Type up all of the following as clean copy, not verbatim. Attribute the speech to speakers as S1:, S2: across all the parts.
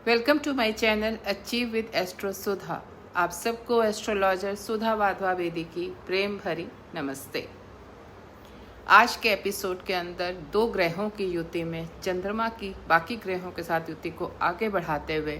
S1: Welcome to my channel achieve with astro Sudha. आप सबको astrologer सुधा वाधवा बेदी की प्रेम भरी नमस्ते। आज के एपिसोड के अंदर दो ग्रहों की युति में चंद्रमा की बाकी ग्रहों के साथ युति को आगे बढ़ाते हुए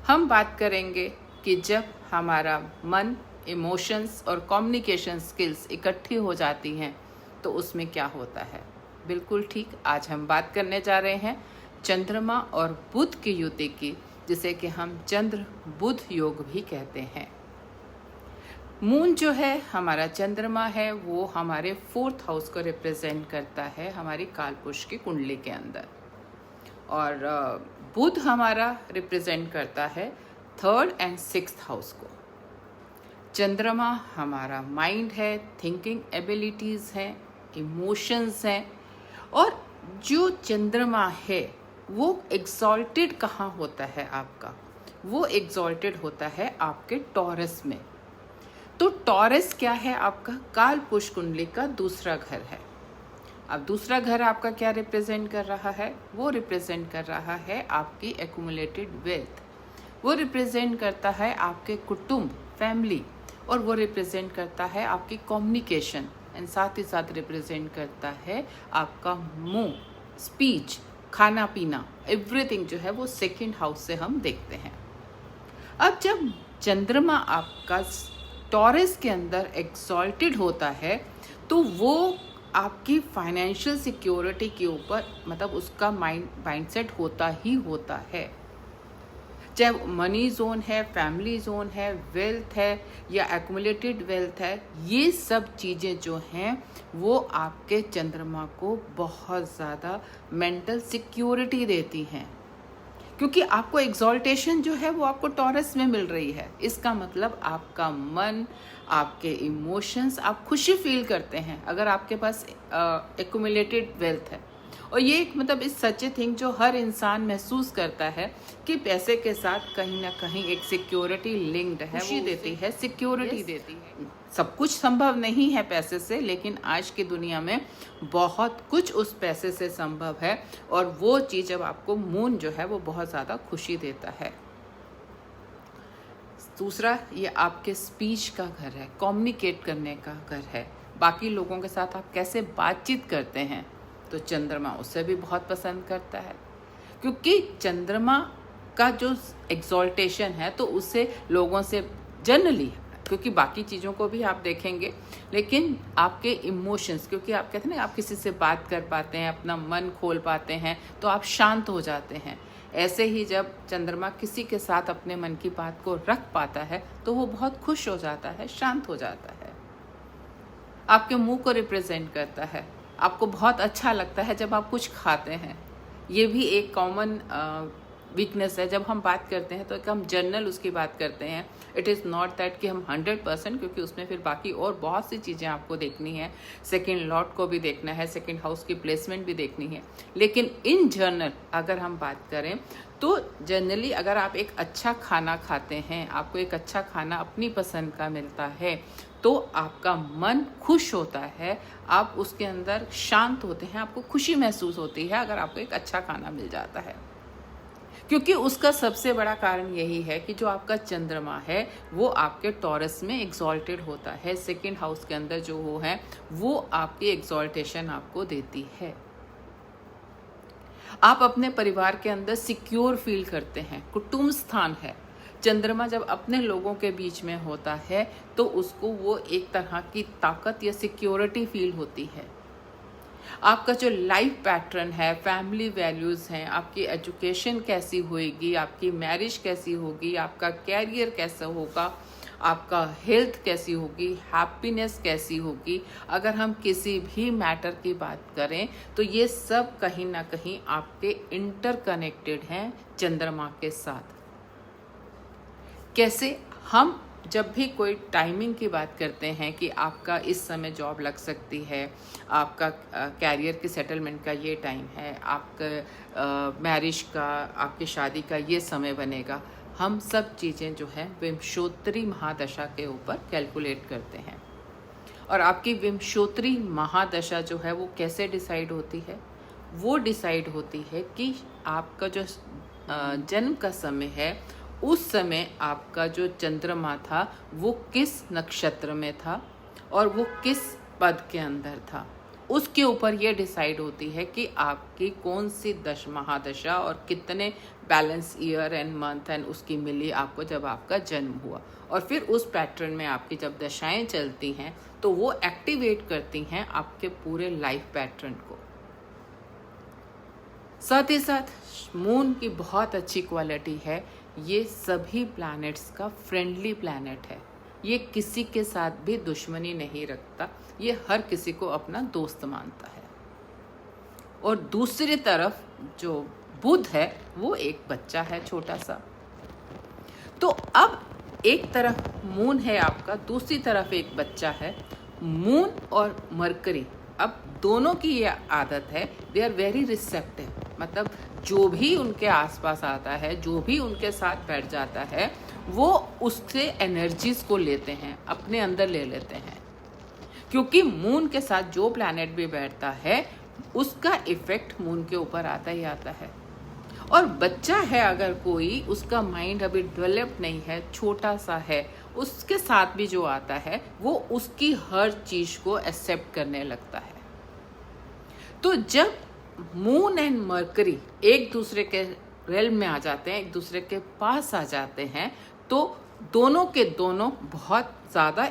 S1: हम बात करेंगे कि जब हमारा मन, इमोशंस और कम्युनिकेशन स्किल्स इकट्ठी हो जाती हैं तो उसमें क्या होता है। बिल्कुल ठीक, आज हम बात करने जा रहे हैं चंद्रमा और बुध की युति की, जिसे कि हम चंद्र बुध योग भी कहते हैं। मून जो है हमारा चंद्रमा है, वो हमारे 4th हाउस को रिप्रेजेंट करता है हमारी कालपुरुष की कुंडली के अंदर, और बुध हमारा रिप्रेजेंट करता है 3rd एंड 6th हाउस को। चंद्रमा हमारा माइंड है, थिंकिंग एबिलिटीज़ हैं, इमोशंस हैं, और जो चंद्रमा है वो एग्जॉल्टेड कहाँ होता है आपका, वो एग्जॉल्टेड होता है आपके टॉरस में। तो टॉरस क्या है, आपका कालपुरुष कुंडली का दूसरा घर है। अब दूसरा घर आपका क्या रिप्रेजेंट कर रहा है, वो रिप्रेजेंट कर रहा है आपकी एक्यूमुलेटेड वेल्थ, वो रिप्रेजेंट करता है आपके कुटुंब, फैमिली, और वो रिप्रेजेंट करता है आपकी कम्युनिकेशन, एंड साथ ही साथ रिप्रेजेंट करता है आपका मुंह, स्पीच, खाना पीना, एवरीथिंग जो है वो 2nd हाउस से हम देखते हैं। अब जब चंद्रमा आपका टॉरस के अंदर एक्सॉल्टेड होता है तो वो आपकी फाइनेंशियल सिक्योरिटी के ऊपर, मतलब उसका माइंडसेट होता ही होता है। चाहे मनी जोन है, फैमिली जोन है, वेल्थ है या एक्यूमुलेटेड वेल्थ है, ये सब चीज़ें जो हैं वो आपके चंद्रमा को बहुत ज़्यादा मेंटल सिक्योरिटी देती हैं, क्योंकि आपको एग्जॉल्टेशन जो है वो आपको टॉरस में मिल रही है। इसका मतलब आपका मन, आपके इमोशंस, आप खुशी फील करते हैं अगर आपके पास एक्यूमुलेटेड वेल्थ है। और ये एक मतलब इस सच ए थिंग जो हर इंसान महसूस करता है कि पैसे के साथ कहीं ना कहीं एक सिक्योरिटी लिंक्ड है, खुशी देती है, सिक्योरिटी देती है। सब कुछ संभव नहीं है पैसे से, लेकिन आज की दुनिया में बहुत कुछ उस पैसे से संभव है, और वो चीज़ जब आपको मून जो है वो बहुत ज़्यादा खुशी देता है। दूसरा, ये आपके स्पीच का घर है, कम्युनिकेट करने का घर है, बाकी लोगों के साथ आप कैसे बातचीत करते हैं, तो चंद्रमा उससे भी बहुत पसंद करता है, क्योंकि चंद्रमा का जो एग्जॉल्टेशन है तो उससे लोगों से जनरली, क्योंकि बाकी चीज़ों को भी आप देखेंगे, लेकिन आपके इमोशंस, क्योंकि आप कहते हैं ना आप किसी से बात कर पाते हैं, अपना मन खोल पाते हैं, तो आप शांत हो जाते हैं। ऐसे ही जब चंद्रमा किसी के साथ अपने मन की बात को रख पाता है तो वो बहुत खुश हो जाता है, शांत हो जाता है। आपके मुंह को रिप्रेजेंट करता है, आपको बहुत अच्छा लगता है जब आप कुछ खाते हैं। ये भी एक कॉमन वीकनेस है। जब हम बात करते हैं तो हम जनरल उसकी बात करते हैं। इट इज़ नॉट दैट कि हम 100%, क्योंकि उसमें फिर बाकी और बहुत सी चीज़ें आपको देखनी है। 2nd लॉर्ड को भी देखना है, 2nd हाउस की प्लेसमेंट भी देखनी है, लेकिन इन जनरल अगर हम बात करें तो जनरली अगर आप एक अच्छा खाना खाते हैं, आपको एक अच्छा खाना अपनी पसंद का मिलता है, तो आपका मन खुश होता है, आप उसके अंदर शांत होते हैं, आपको खुशी महसूस होती है अगर आपको एक अच्छा खाना मिल जाता है। क्योंकि उसका सबसे बड़ा कारण यही है कि जो आपका चंद्रमा है वो आपके टॉरस में एग्जॉल्टेड होता है। 2nd हाउस के अंदर जो वो है वो आपकी एग्जॉल्टेशन आपको देती है। आप अपने परिवार के अंदर सिक्योर फील करते हैं, कुटुंब स्थान है। चंद्रमा जब अपने लोगों के बीच में होता है तो उसको वो एक तरह की ताकत या सिक्योरिटी फील होती है। आपका जो लाइफ पैटर्न है, फैमिली वैल्यूज़ हैं, आपकी एजुकेशन कैसी होएगी, आपकी मैरिज कैसी होगी, आपका कैरियर कैसा होगा, आपका हेल्थ कैसी होगी, हैप्पीनेस कैसी होगी, अगर हम किसी भी मैटर की बात करें तो ये सब कहीं ना कहीं आपके इंटरकनेक्टेड हैं चंद्रमा के साथ। कैसे, हम जब भी कोई टाइमिंग की बात करते हैं कि आपका इस समय जॉब लग सकती है, आपका कैरियर की सेटलमेंट का ये टाइम है, आपका मैरिज का, आपकी शादी का ये समय बनेगा, हम सब चीज़ें जो है विंशोत्तरी महादशा के ऊपर कैलकुलेट करते हैं। और आपकी विंशोत्तरी महादशा जो है वो कैसे डिसाइड होती है, वो डिसाइड होती है कि आपका जो जन्म का समय है, उस समय आपका जो चंद्रमा था वो किस नक्षत्र में था और वो किस पद के अंदर था, उसके ऊपर ये डिसाइड होती है कि आपकी कौन सी महादशा और कितने balance year and month and उसकी मिली आपको जब आपका जन्म हुआ। और फिर उस पैटर्न में आपकी जब दशाएं चलती हैं तो वो एक्टिवेट करती हैं आपके पूरे लाइफ पैटर्न को। साथ ही साथ मून की बहुत अच्छी क्वालिटी है, ये सभी प्लैनेट्स का फ्रेंडली प्लैनेट है। ये किसी के साथ भी दुश्मनी नहीं रखता, ये हर किसी को अपना दोस्त मानता है। और दूसरी तरफ जो बुध है वो एक बच्चा है छोटा सा। तो अब एक तरफ मून है आपका, दूसरी तरफ एक बच्चा है। मून और मरकरी, अब दोनों की ये आदत है, दे आर वेरी रिसेप्टिव, मतलब जो भी उनके आसपास आता है, जो भी उनके साथ बैठ जाता है, वो उससे एनर्जीज को लेते हैं, अपने अंदर ले लेते हैं। क्योंकि मून के साथ जो प्लैनेट भी बैठता है उसका इफेक्ट मून के ऊपर आता ही आता है। और बच्चा है अगर कोई, उसका माइंड अभी डेवलप नहीं है, छोटा सा है, उसके साथ भी जो आता है वो उसकी हर चीज को एक्सेप्ट करने लगता है। तो जब मून एंड मरकरी एक दूसरे के रेल्म में आ जाते हैं, एक दूसरे के पास आ जाते हैं, तो दोनों के दोनों बहुत ज़्यादा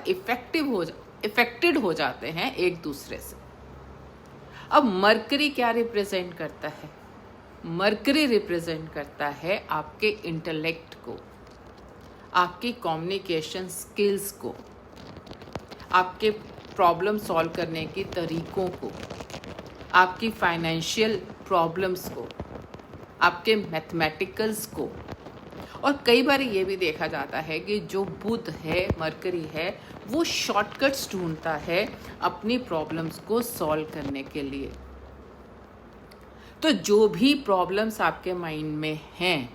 S1: इफेक्टेड हो जाते हैं एक दूसरे से। अब मरकरी क्या रिप्रेजेंट करता है? मरकरी रिप्रेजेंट करता है आपके इंटेलेक्ट को, आपकी कम्युनिकेशन स्किल्स को, आपके प्रॉब्लम सॉल्व करने की तरीकों को, आपकी फाइनेंशियल प्रॉब्लम्स को, आपके मैथमेटिकल्स को। और कई बार ये भी देखा जाता है कि जो बुध है, मरकरी है, वो शॉर्टकट्स ढूंढता है अपनी प्रॉब्लम्स को सॉल्व करने के लिए। तो जो भी प्रॉब्लम्स आपके माइंड में हैं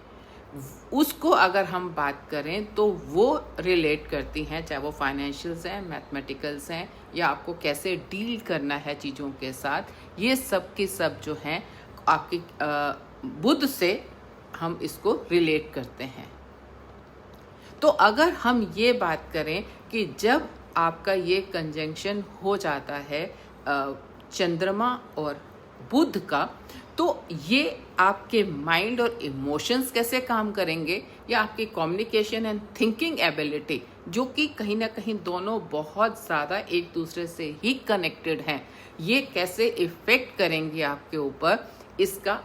S1: उसको अगर हम बात करें तो वो रिलेट करती हैं, चाहे वो फाइनेंशियल्स हैं, मैथमेटिकल्स हैं, या आपको कैसे डील करना है चीज़ों के साथ, ये सब की सब जो हैं आपकी बुध से हम इसको रिलेट करते हैं। तो अगर हम ये बात करें कि जब आपका ये कंजंक्शन हो जाता है चंद्रमा और बुध का, तो ये आपके माइंड और इमोशंस कैसे काम करेंगे, या आपकी कम्युनिकेशन एंड थिंकिंग एबिलिटी, जो कि कहीं ना कहीं दोनों बहुत ज़्यादा एक दूसरे से ही कनेक्टेड हैं, ये कैसे इफ़ेक्ट करेंगे आपके ऊपर, इसका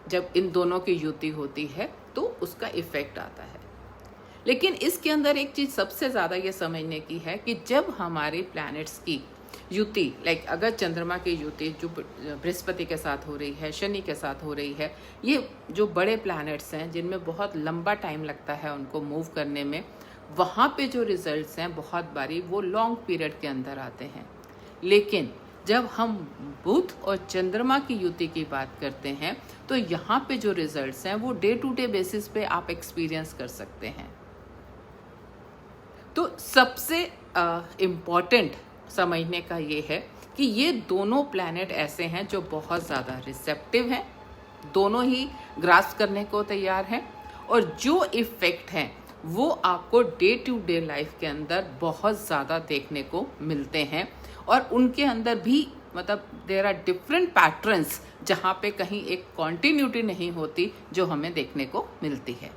S1: जब इन दोनों की युति होती है तो उसका इफ़ेक्ट आता है। लेकिन इसके अंदर एक चीज़ सबसे ज़्यादा ये समझने की है कि जब हमारे प्लैनेट्स की युति, लाइक अगर चंद्रमा की युति जो बृहस्पति के साथ हो रही है, शनि के साथ हो रही है, ये जो बड़े प्लैनेट्स हैं जिनमें बहुत लंबा टाइम लगता है उनको मूव करने में, वहाँ पे जो रिजल्ट्स हैं बहुत बारी वो लॉन्ग पीरियड के अंदर आते हैं। लेकिन जब हम बुध और चंद्रमा की युति की बात करते हैं तो यहाँ पे जो रिजल्ट्स हैं वो डे टू डे बेसिस पे आप एक्सपीरियंस कर सकते हैं। तो सबसे इम्पॉर्टेंट समझने का ये है कि ये दोनों प्लैनेट ऐसे हैं जो बहुत ज़्यादा रिसेप्टिव हैं, दोनों ही ग्रास्प करने को तैयार हैं, और जो इफ़ेक्ट हैं वो आपको डे टू डे लाइफ के अंदर बहुत ज़्यादा देखने को मिलते हैं। और उनके अंदर भी मतलब देयर आर डिफरेंट पैटर्न्स जहाँ पे कहीं एक कॉन्टिन्यूटी नहीं होती जो हमें देखने को मिलती है।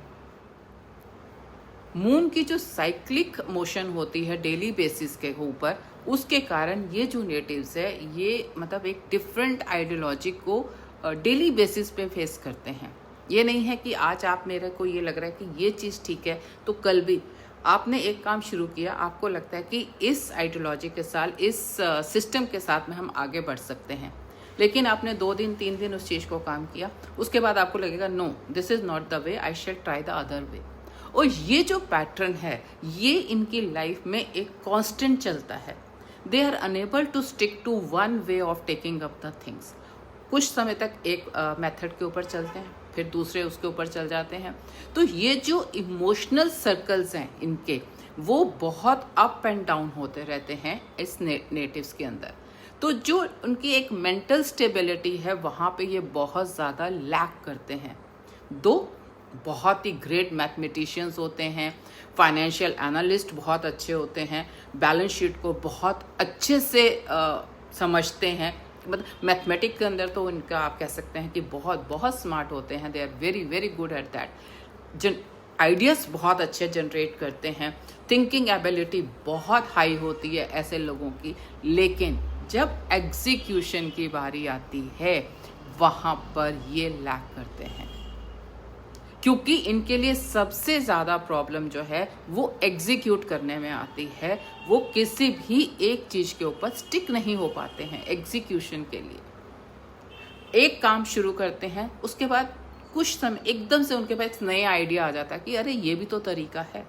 S1: मून की जो साइक्लिक मोशन होती है डेली बेसिस के ऊपर, उसके कारण ये जो नेटिव्स है ये मतलब एक डिफरेंट आइडियोलॉजी को डेली बेसिस पे फेस करते हैं। ये नहीं है कि आज आप मेरे को ये लग रहा है कि ये चीज़ ठीक है तो कल भी आपने एक काम शुरू किया, आपको लगता है कि इस आइडियोलॉजी के साथ, इस सिस्टम के साथ में हम आगे बढ़ सकते हैं, लेकिन आपने 2 दिन 3 दिन उस चीज़ को काम किया, उसके बाद आपको लगेगा no this is not the way, I shall try the other way. और ये जो पैटर्न है ये इनकी लाइफ में एक कांस्टेंट चलता है। They are unable to stick to one way of taking up the things. कुछ समय तक एक मेथड के ऊपर चलते हैं, फिर दूसरे उसके ऊपर चल जाते हैं। तो ये जो इमोशनल सर्कल्स हैं इनके, वो बहुत अप एंड डाउन होते रहते हैं इस नेटिव्स के अंदर। तो जो उनकी एक मेंटल स्टेबिलिटी है वहाँ पे ये बहुत ज़्यादा लैक करते हैं। दो बहुत ही ग्रेट मैथमेटिशियंस होते हैं, फाइनेंशियल एनालिस्ट बहुत अच्छे होते हैं, बैलेंस शीट को बहुत अच्छे से समझते हैं। मतलब मैथमेटिक्स के अंदर तो इनका आप कह सकते हैं कि बहुत बहुत स्मार्ट होते हैं, they are very very good at that. Ideas बहुत अच्छे जनरेट करते हैं, थिंकिंग एबिलिटी बहुत हाई होती है ऐसे लोगों की। लेकिन जब एग्जीक्यूशन की बारी आती है वहाँ पर ये लैक करते हैं, क्योंकि इनके लिए सबसे ज़्यादा प्रॉब्लम जो है वो एग्जीक्यूट करने में आती है। वो किसी भी एक चीज़ के ऊपर स्टिक नहीं हो पाते हैं एग्जीक्यूशन के लिए। एक काम शुरू करते हैं, उसके बाद कुछ समय एकदम से उनके पास नया आइडिया आ जाता है कि अरे ये भी तो तरीका है।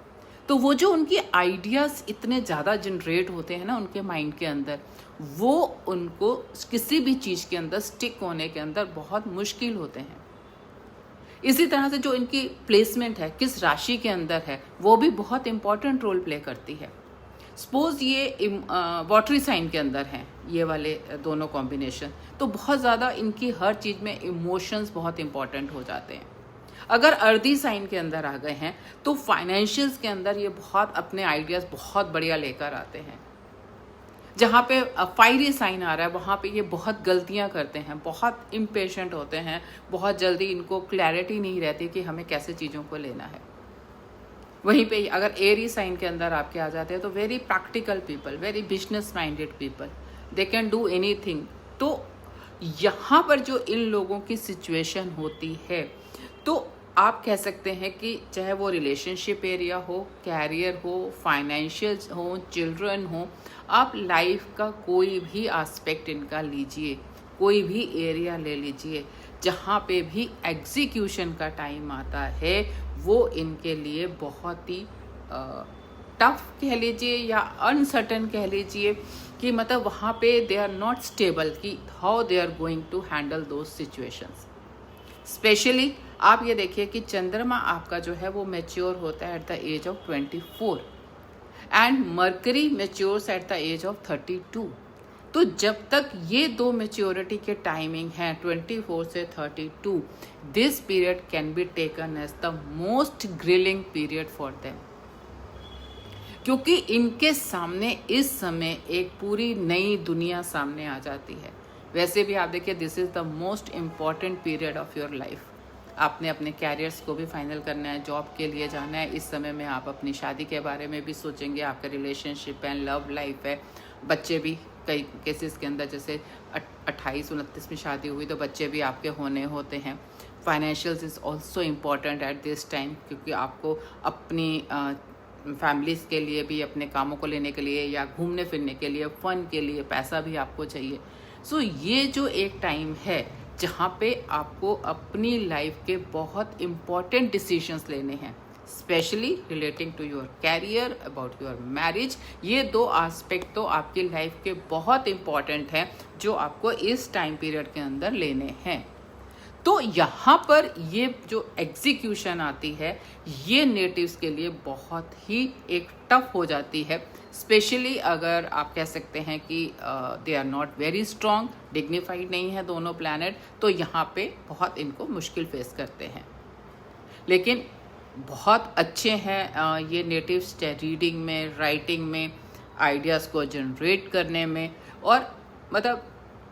S1: तो वो जो उनकी आइडियाज़ इतने ज़्यादा जनरेट होते हैं ना उनके माइंड के अंदर, वो उनको किसी भी चीज़ के अंदर स्टिक होने के अंदर बहुत मुश्किल होते हैं। इसी तरह से जो इनकी प्लेसमेंट है, किस राशि के अंदर है, वो भी बहुत इंपॉर्टेंट रोल प्ले करती है। सपोज ये वाटरी साइन के अंदर हैं ये वाले दोनों कॉम्बिनेशन, तो बहुत ज़्यादा इनकी हर चीज़ में इमोशंस बहुत इंपॉर्टेंट हो जाते हैं। अगर अर्दी साइन के अंदर आ गए हैं तो फाइनेंशियल्स के अंदर ये बहुत अपने आइडियाज़ बहुत बढ़िया लेकर आते हैं। जहाँ पे फायरी साइन आ रहा है वहाँ पे ये बहुत गलतियाँ करते हैं, बहुत इम्पेशेंट होते हैं, बहुत जल्दी इनको क्लैरिटी नहीं रहती कि हमें कैसे चीज़ों को लेना है। वहीं पे अगर एरी साइन के अंदर आपके आ जाते हैं तो very practical people, very business minded people, they can do anything. तो यहाँ पर जो इन लोगों की सिचुएशन होती है, तो आप कह सकते हैं कि चाहे वो रिलेशनशिप एरिया हो, कैरियर हो, फाइनेंशियल हो, चिल्ड्रन हो, आप लाइफ का कोई भी एस्पेक्ट इनका लीजिए, कोई भी एरिया ले लीजिए, जहाँ पे भी एग्जीक्यूशन का टाइम आता है वो इनके लिए बहुत ही टफ कह लीजिए या अनसर्टन कह लीजिए, कि मतलब वहाँ पे दे आर नॉट स्टेबल कि how they are going to handle those situations. Specially आप ये देखिए कि चंद्रमा आपका जो है वो मैच्योर होता है at the age of 24 and Mercury matures at the age of 32। तो जब तक ये दो मैच्योरिटी के टाइमिंग हैं 24 से 32, this period can be taken as the most grilling period for them, क्योंकि इनके सामने इस समय एक पूरी नई दुनिया सामने आ जाती है। वैसे भी आप देखिए this is the most important period of your life. आपने अपने कैरियर्स को भी फाइनल करना है, जॉब के लिए जाना है। इस समय में आप अपनी शादी के बारे में भी सोचेंगे, आपका रिलेशनशिप है, लव लाइफ है, बच्चे भी कई केसेस के अंदर जैसे 28-29 में शादी हुई तो बच्चे भी आपके होने होते हैं। Financials is also important at this time, क्योंकि आपको अपनी फैमिलीज़ के लिए भी, अपने कामों को लेने के लिए या घूमने फिरने के लिए, फ़न के लिए पैसा भी आपको चाहिए। सो ये जो एक टाइम है जहाँ पे आपको अपनी लाइफ के बहुत इम्पॉर्टेंट डिसीजंस लेने हैं, specially relating to your career, about your marriage. ये दो एस्पेक्ट तो आपकी लाइफ के बहुत इम्पॉर्टेंट हैं जो आपको इस टाइम पीरियड के अंदर लेने हैं। तो यहाँ पर ये जो एग्जीक्यूशन आती है ये नेटिव्स के लिए बहुत ही एक टफ हो जाती है, स्पेशली अगर आप कह सकते हैं कि they are not very strong, dignified नहीं है दोनों प्लैनेट, तो यहाँ पे बहुत इनको मुश्किल फेस करते हैं। लेकिन बहुत अच्छे हैं ये नेटिव्स रीडिंग में, राइटिंग में, आइडियाज़ को जनरेट करने में, और मतलब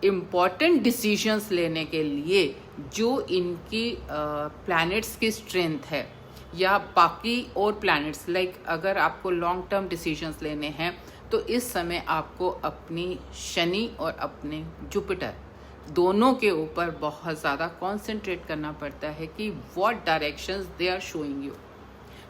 S1: इम्पॉर्टेंट डिसीजंस लेने के लिए जो इनकी प्लैनेट्स की स्ट्रेंथ है या बाकी और प्लैनेट्स, लाइक अगर आपको लॉन्ग टर्म डिसीजंस लेने हैं तो इस समय आपको अपनी शनि और अपने जुपिटर दोनों के ऊपर बहुत ज़्यादा कॉन्सेंट्रेट करना पड़ता है कि what directions they are showing you.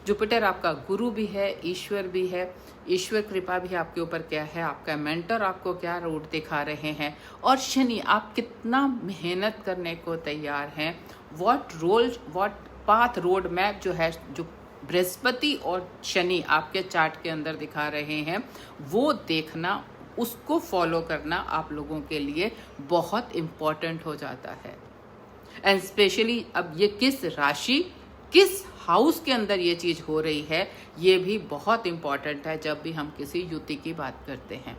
S1: Jupiter आपका गुरु भी है, ईश्वर भी है, ईश्वर कृपा भी आपके ऊपर क्या है, आपका मेंटर आपको क्या रूट दिखा रहे हैं, और शनि आप कितना मेहनत करने को तैयार हैं, व्हाट पाथ रोड मैप जो है, जो बृहस्पति और शनि आपके चार्ट के अंदर दिखा रहे हैं, वो देखना, उसको फॉलो करना आप लोगों के लिए बहुत इम्पॉर्टेंट हो जाता है। एंड स्पेशली अब ये किस राशि, किस हाउस के अंदर ये चीज़ हो रही है, ये भी बहुत इम्पॉर्टेंट है जब भी हम किसी युति की बात करते हैं।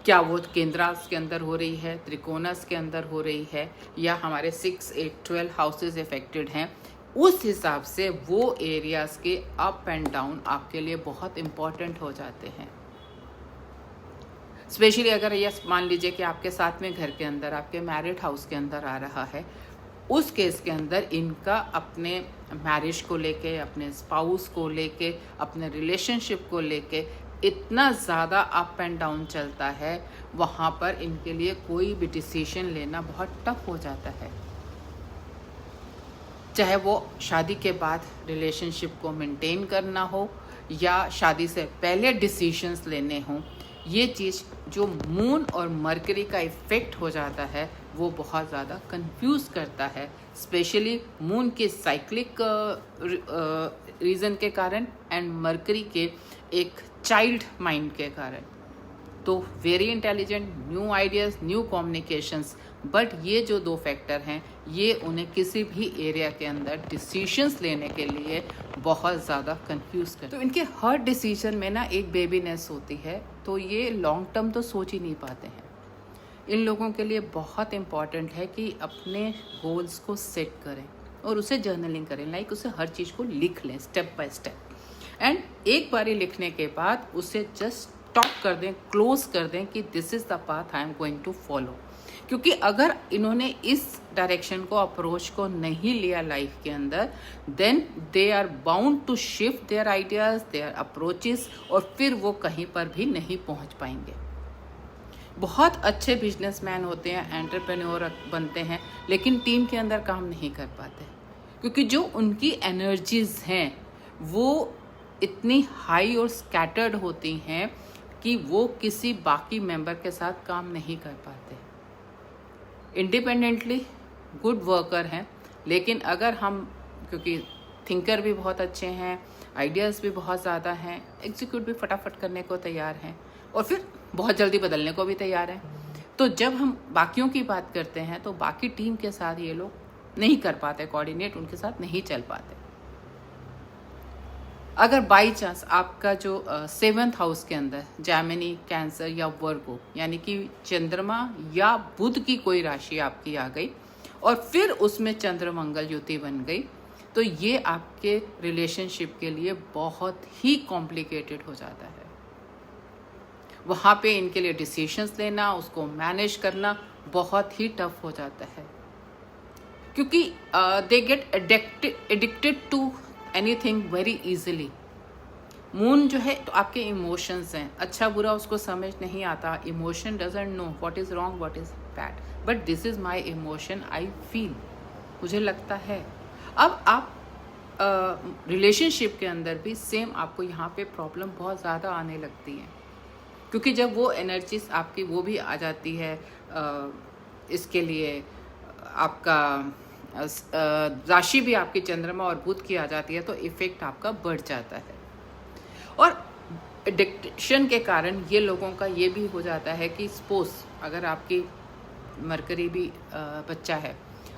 S1: क्या वो केंद्रास के अंदर हो रही है, त्रिकोणस के अंदर हो रही है, या हमारे 6, 8, 12 हाउसेज इफेक्टेड हैं, उस हिसाब से वो एरियाज़ के अप एंड डाउन आपके लिए बहुत इम्पॉर्टेंट हो जाते हैं। स्पेशली अगर ये मान लीजिए कि आपके साथ में घर के अंदर, आपके मैरिड हाउस के अंदर आ रहा है, उस केस के अंदर इनका अपने मैरिज को लेके, अपने स्पाउस को लेके, अपने रिलेशनशिप को लेके इतना ज़्यादा अप एंड डाउन चलता है, वहाँ पर इनके लिए कोई भी डिसीजन लेना बहुत टफ हो जाता है। चाहे वो शादी के बाद रिलेशनशिप को मेंटेन करना हो या शादी से पहले डिसीजंस लेने हों, ये चीज़ जो मून और मरकरी का इफ़ेक्ट हो जाता है वो बहुत ज़्यादा कंफ्यूज करता है, स्पेशली मून के साइक्लिक रीज़न के कारण एंड मरकरी के एक चाइल्ड माइंड के कारण। तो very intelligent, new ideas, new communications, but ये जो दो फैक्टर हैं ये उन्हें किसी भी एरिया के अंदर डिसीजंस लेने के लिए बहुत ज़्यादा कंफ्यूज करते हैं। तो इनके हर डिसीजन में ना एक बेबीनेस होती है, तो ये लॉन्ग टर्म तो सोच ही नहीं पाते हैं। इन लोगों के लिए बहुत इम्पॉर्टेंट है कि अपने गोल्स को सेट करें और उसे जर्नलिंग करें, लाइक उसे हर चीज़ को लिख लें स्टेप बाय स्टेप, एंड एक बारी लिखने के बाद उसे जस्ट स्टॉप कर दें, क्लोज कर दें कि this is the path I am going to follow. क्योंकि अगर इन्होंने इस डायरेक्शन को, अप्रोच को नहीं लिया लाइफ के अंदर, then they are bound to shift their ideas, their approaches, और फिर वो कहीं पर भी नहीं पहुंच पाएंगे। बहुत अच्छे बिजनेसमैन होते हैं, एंटरप्रेन्योर बनते हैं, लेकिन टीम के अंदर काम नहीं कर पाते क्योंकि जो उनकी एनर्जीज हैं वो इतनी हाई और स्कैटर्ड होती हैं कि वो किसी बाकी मेंबर के साथ काम नहीं कर पाते। इंडिपेंडेंटली गुड वर्कर हैं, लेकिन अगर हम, क्योंकि थिंकर भी बहुत अच्छे हैं, आइडियाज़ भी बहुत ज़्यादा हैं, एग्जीक्यूट भी फटाफट करने को तैयार हैं और फिर बहुत जल्दी बदलने को भी तैयार हैं, तो जब हम बाकियों की बात करते हैं तो बाकी टीम के साथ ये लोग नहीं कर पाते, कोऑर्डिनेट उनके साथ नहीं चल पाते। अगर बाई चांस आपका जो 7th हाउस के अंदर जैमिनी, कैंसर या वर्गो यानी कि चंद्रमा या बुध की कोई राशि आपकी आ गई और फिर उसमें चंद्र मंगल युति बन गई, तो ये आपके रिलेशनशिप के लिए बहुत ही कॉम्प्लिकेटेड हो जाता है। वहाँ पे इनके लिए डिसीजंस लेना, उसको मैनेज करना बहुत ही टफ हो जाता है, क्योंकि they get addicted to anything very easily. Moon जो है तो आपके इमोशंस हैं, अच्छा बुरा उसको समझ नहीं आता, emotion doesn't know what is wrong what is bad, but this is my emotion, I feel, मुझे लगता है। अब आप रिलेशनशिप के अंदर भी सेम आपको यहाँ पे प्रॉब्लम बहुत ज़्यादा आने लगती है, क्योंकि जब वो एनर्जीज आपकी वो भी आ जाती है, इसके लिए आपका राशि भी आपकी चंद्रमा और बुध की आ जाती है, तो इफेक्ट आपका बढ़ जाता है। और एडिक्शन के कारण ये लोगों का ये भी हो जाता है कि सपोज अगर आपकी मरकरी भी बच्चा है,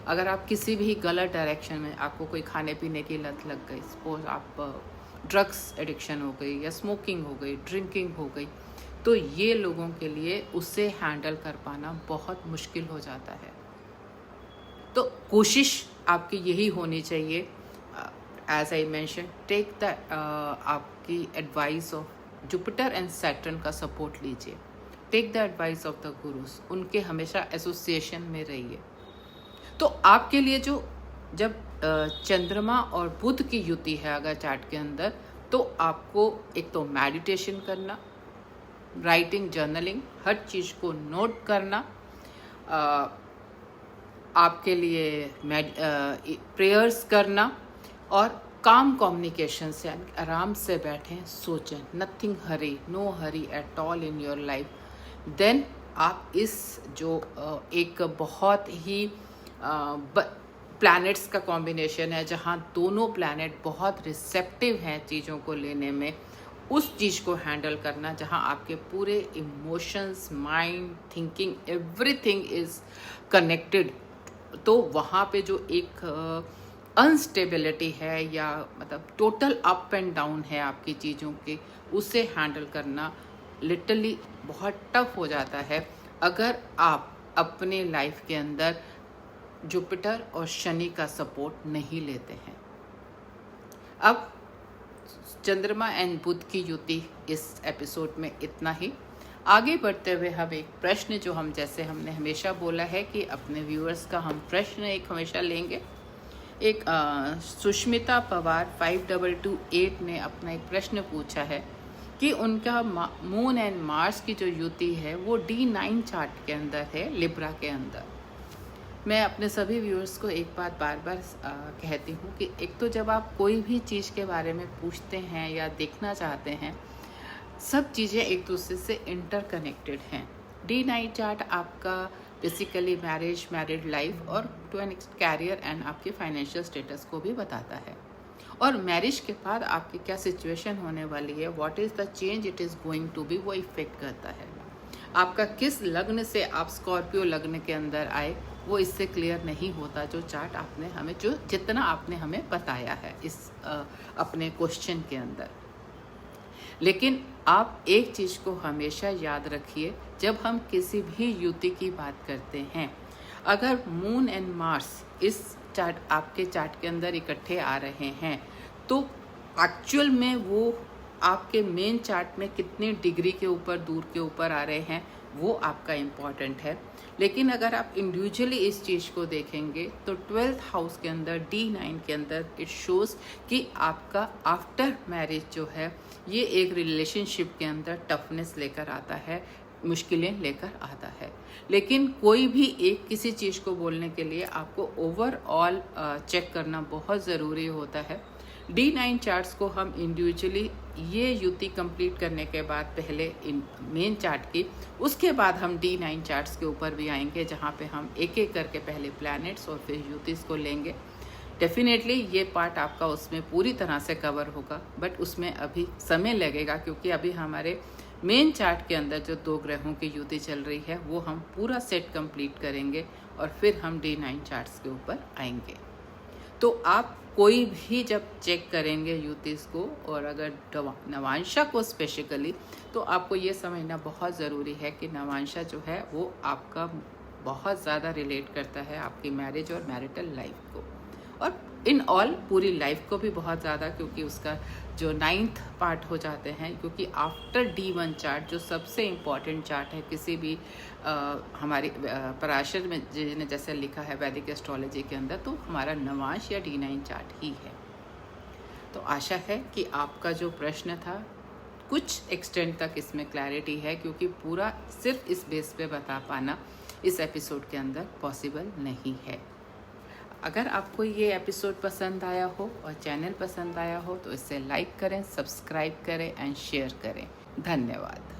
S1: अगर आप किसी भी गलत डायरेक्शन में, आपको कोई खाने पीने की लत लग गई, सपोज आप ड्रग्स एडिक्शन हो गई या स्मोकिंग हो गई, ड्रिंकिंग हो गई, तो ये लोगों के लिए उसे हैंडल कर पाना बहुत मुश्किल हो जाता है। तो कोशिश आपकी यही होनी चाहिए, as I mention, take the आपकी advice of Jupiter and Saturn का सपोर्ट लीजिए, take the advice of the gurus, उनके हमेशा एसोसिएशन में रहिए। तो आपके लिए जो जब चंद्रमा और बुध की युति है अगर चार्ट के अंदर, तो आपको एक तो मेडिटेशन करना, राइटिंग, जर्नलिंग, हर चीज़ को नोट करना, आपके लिए प्रेयर्स करना, और काम कम्युनिकेशन से आराम से बैठें, सोचें, nothing hurry, no hurry at all in your life, then आप इस जो एक बहुत ही प्लैनेट्स का कॉम्बिनेशन है जहाँ दोनों प्लैनेट बहुत रिसेप्टिव हैं चीज़ों को लेने में, उस चीज़ को हैंडल करना जहाँ आपके पूरे emotions, mind, thinking, everything is connected, तो वहाँ पे जो एक अनस्टेबिलिटी है या मतलब टोटल अप एंड डाउन है आपकी चीज़ों के, उसे हैंडल करना लिटरली बहुत टफ हो जाता है अगर आप अपने लाइफ के अंदर जुपिटर और शनि का सपोर्ट नहीं लेते हैं। अब चंद्रमा एंड बुध की युति इस एपिसोड में इतना ही। आगे बढ़ते हुए हम एक प्रश्न जो जैसे हमने हमेशा बोला है कि अपने व्यूअर्स का हम प्रश्न एक हमेशा लेंगे। एक सुष्मिता पवार 5228 ने अपना एक प्रश्न पूछा है कि उनका मून एंड मार्स की जो युति है वो D9 चार्ट के अंदर है, लिब्रा के अंदर। मैं अपने सभी व्यूअर्स को एक बात बार बार कहती हूँ कि एक तो जब आप कोई भी चीज़ के बारे में पूछते हैं या देखना चाहते हैं, सब चीज़ें एक दूसरे से इंटरकनेक्टेड हैं। D9 चार्ट आपका बेसिकली मैरिज, मैरिड लाइफ और टू एन कैरियर एंड आपके फाइनेंशियल स्टेटस को भी बताता है। और मैरिज के बाद आपकी क्या सिचुएशन होने वाली है, what is the change it is going to be, वो इफेक्ट करता है। आपका किस लग्न से आप स्कॉर्पियो लग्न के अंदर आए वो इससे क्लियर नहीं होता, जो चार्ट आपने हमें जितना आपने हमें बताया है इस अपने क्वेश्चन के अंदर। लेकिन आप एक चीज़ को हमेशा याद रखिए, जब हम किसी भी युति की बात करते हैं, अगर मून एंड मार्स इस चार्ट आपके चार्ट के अंदर इकट्ठे आ रहे हैं तो एक्चुअल में वो आपके मेन चार्ट में कितने डिग्री के ऊपर, दूर के ऊपर आ रहे हैं वो आपका इम्पॉर्टेंट है। लेकिन अगर आप इंडिविजुअली इस चीज़ को देखेंगे तो 12th हाउस के अंदर D9 के अंदर इट शोज़ कि आपका आफ्टर मैरिज जो है ये एक रिलेशनशिप के अंदर टफनेस लेकर आता है, मुश्किलें लेकर आता है। लेकिन कोई भी एक किसी चीज़ को बोलने के लिए आपको ओवरऑल चेक करना बहुत ज़रूरी होता है। D9 चार्ट्स को हम इंडिविजुअली ये युति कंप्लीट करने के बाद पहले इन मेन चार्ट की, उसके बाद हम D9 चार्ट्स के ऊपर भी आएंगे जहाँ पे हम एक एक करके पहले प्लैनेट्स और फिर युतिस को लेंगे। डेफिनेटली ये पार्ट आपका उसमें पूरी तरह से कवर होगा, बट उसमें अभी समय लगेगा क्योंकि अभी हमारे मेन चार्ट के अंदर जो 2 ग्रहों की युति चल रही है वो हम पूरा सेट कंप्लीट करेंगे और फिर हम D9 चार्ट्स के ऊपर आएंगे। तो आप कोई भी जब चेक करेंगे युतिस को, और अगर नवांशा को स्पेसिकली, तो आपको ये समझना बहुत ज़रूरी है कि नवांशा जो है वो आपका बहुत ज़्यादा रिलेट करता है आपकी मैरिज और मैरिटल लाइफ को, और इन ऑल पूरी लाइफ को भी बहुत ज़्यादा, क्योंकि उसका जो 9th पार्ट हो जाते हैं। क्योंकि आफ्टर D1 चार्ट जो सबसे इम्पॉर्टेंट चार्ट है किसी भी हमारी पराशर में जिन्हें जैसे लिखा है वैदिक एस्ट्रोलॉजी के अंदर, तो हमारा नवांश या D9 चार्ट ही है। तो आशा है कि आपका जो प्रश्न था कुछ एक्सटेंट तक इसमें क्लैरिटी है, क्योंकि पूरा सिर्फ इस बेस पे बता पाना इस एपिसोड के अंदर पॉसिबल नहीं है। अगर आपको ये एपिसोड पसंद आया हो और चैनल पसंद आया हो तो इसे लाइक करें, सब्सक्राइब करें एंड शेयर करें। धन्यवाद।